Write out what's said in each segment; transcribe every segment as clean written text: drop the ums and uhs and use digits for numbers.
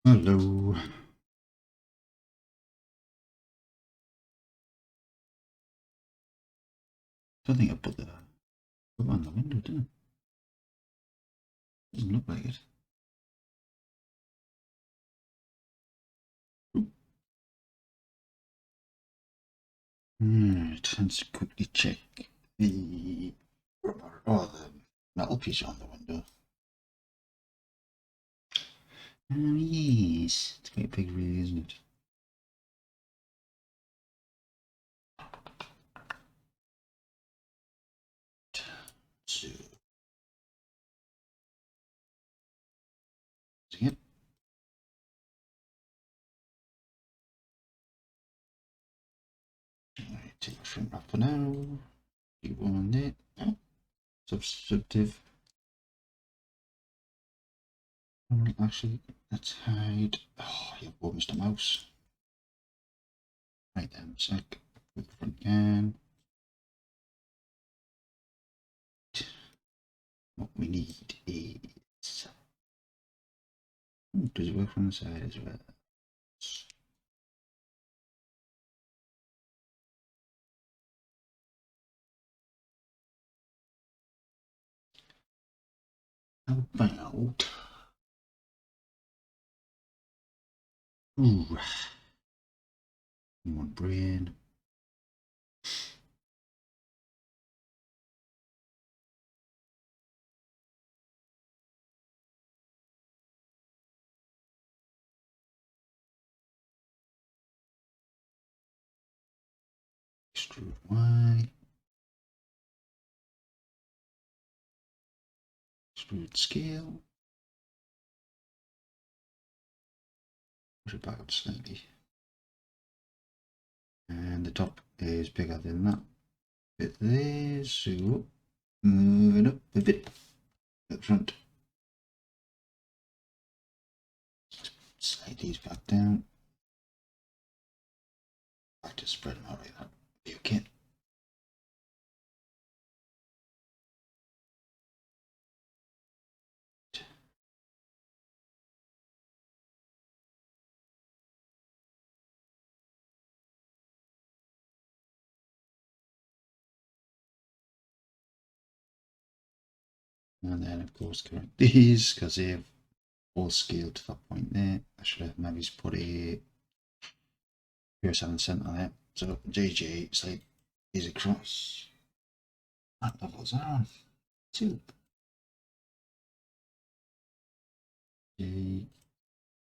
Hello. Don't think I put the cover on the window, didn't I? Doesn't look like it. Right, let's quickly check the rubber or the metal piece on the window. Oh yes, it's quite big really, isn't it? So, again. Right, take a shrink wrap for now. Keep one on there. Oh, substitutive. Actually, let's hide. Oh, you poor Mr. Mouse. Right then, sec. Put the front can. What we need is. Does it work from the side as well? How about. Ooh. One brain. Extrude Y. Extrude scale. Push it back up slightly. And the top is bigger than that bit there, so move it up a bit up front. Slide these back down. Back to spread them out like that. You can. And then of course correct these because they've all scaled to that point there. I should have maybe put a Here's 7 cent on it. So JJ, slide these across. That levels on. 2. J.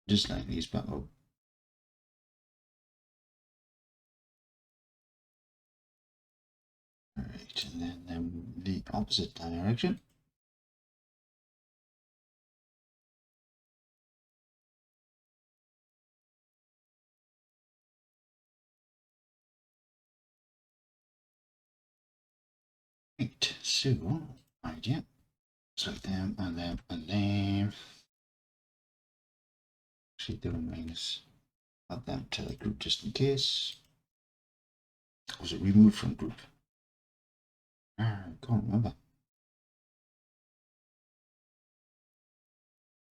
Just line these back up. Alright, and then the opposite direction. Right, so, idea. Select them and them and them. Actually, do a minus. Add them to the group just in case. Was it removed from group? I can't remember.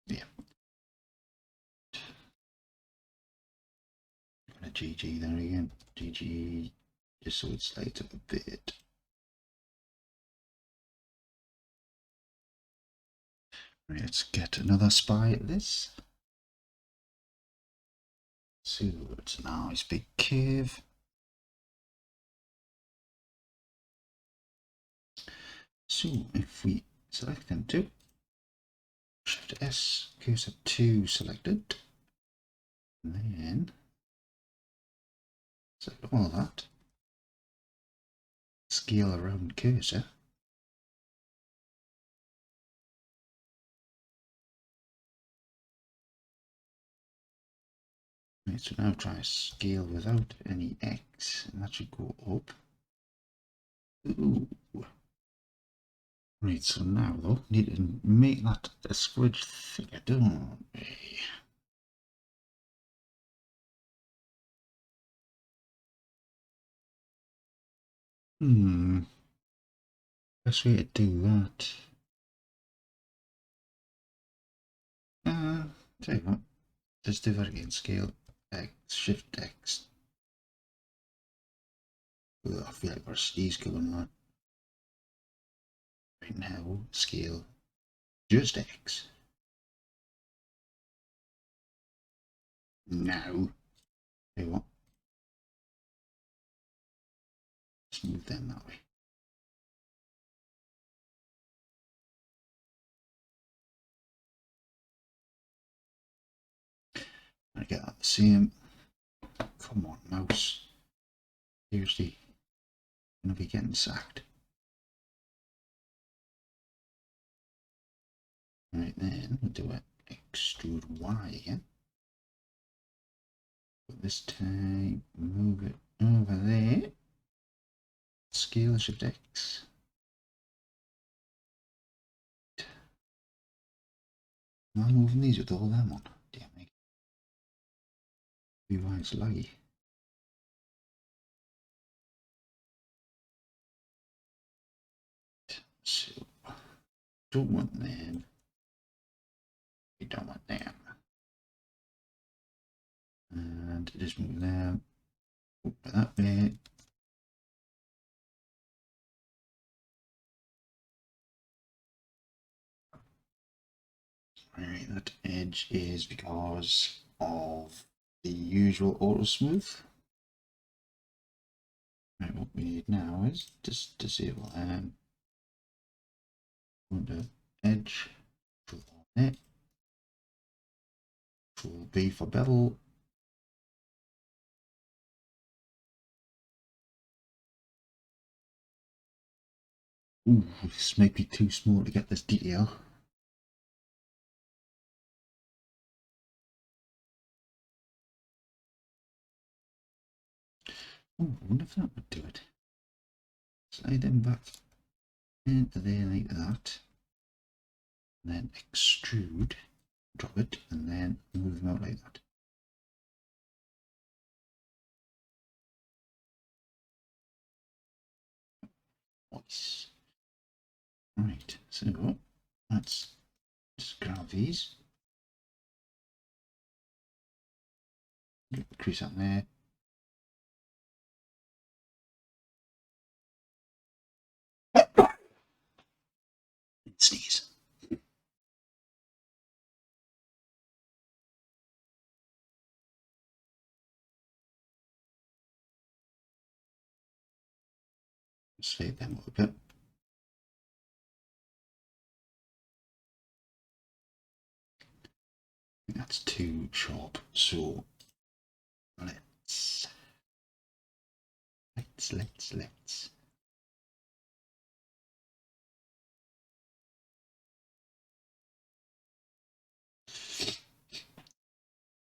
Yeah. Got a GG there again. GG, just so it slides up a bit. Right, let's get another spy at this. So it's a nice big curve. So if we select them two, Shift S, cursor 2 selected, and then select all that, scale around cursor, right, so now try scale without any X, and that should go up. Ooh. Right, so now though, need to make that a squidge thicker, don't we? Best way to do that. Tell you what, let's do that again. Scale X, Shift X. Ugh, I feel like there's a sneeze going on. Right now, scale just X. Now, hey, what? Let's move them that way. I get that the same. Come on, mouse. Seriously, I'm gonna be getting sacked. Right then, we'll do it. Extrude Y again. But this time, move it over there. Scale Shift X. Am I moving these with all them on? Damn me. Be why it's laggy. So, don't want them. We don't want them. And just move them over that way. Right, that edge is because of the usual auto smooth. Right, what we need now is just disable under edge, Control Net, Control B for bevel. Ooh, this might be too small to get this detail. Oh, I wonder if that would do it. Slide them back into there like that. And then extrude, drop it, and then move them out like that. Nice. Right, so let's just grab these. Get the crease out there. Sneeze. Save them a little bit. That's too sharp, so let's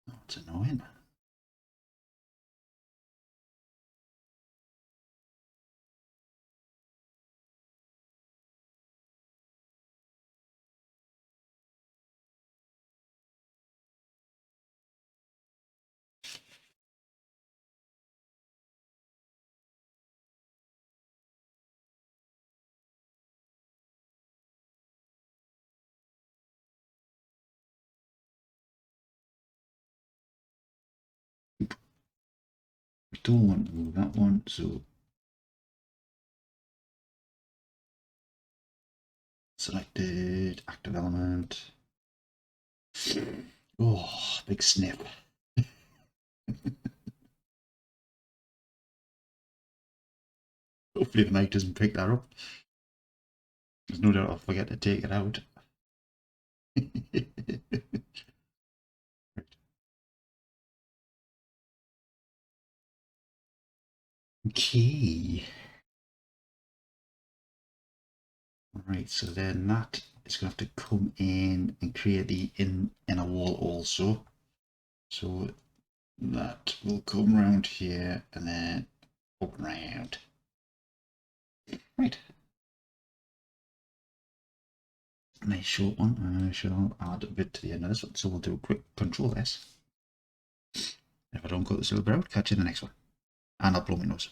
oh, it's annoying. We don't want to move that one, so selected, active element. Oh, big snip. Hopefully the mic doesn't pick that up. There's no doubt I'll forget to take it out. Okay. Right, so then that is going to have to come in and create the inner wall also. So that will come around here and then up and round. Right. Nice short one. I shall add a bit to the end of this one. So we'll do a quick Control S. If I don't cut this little bit out, catch you in the next one. And I'll blow my nose.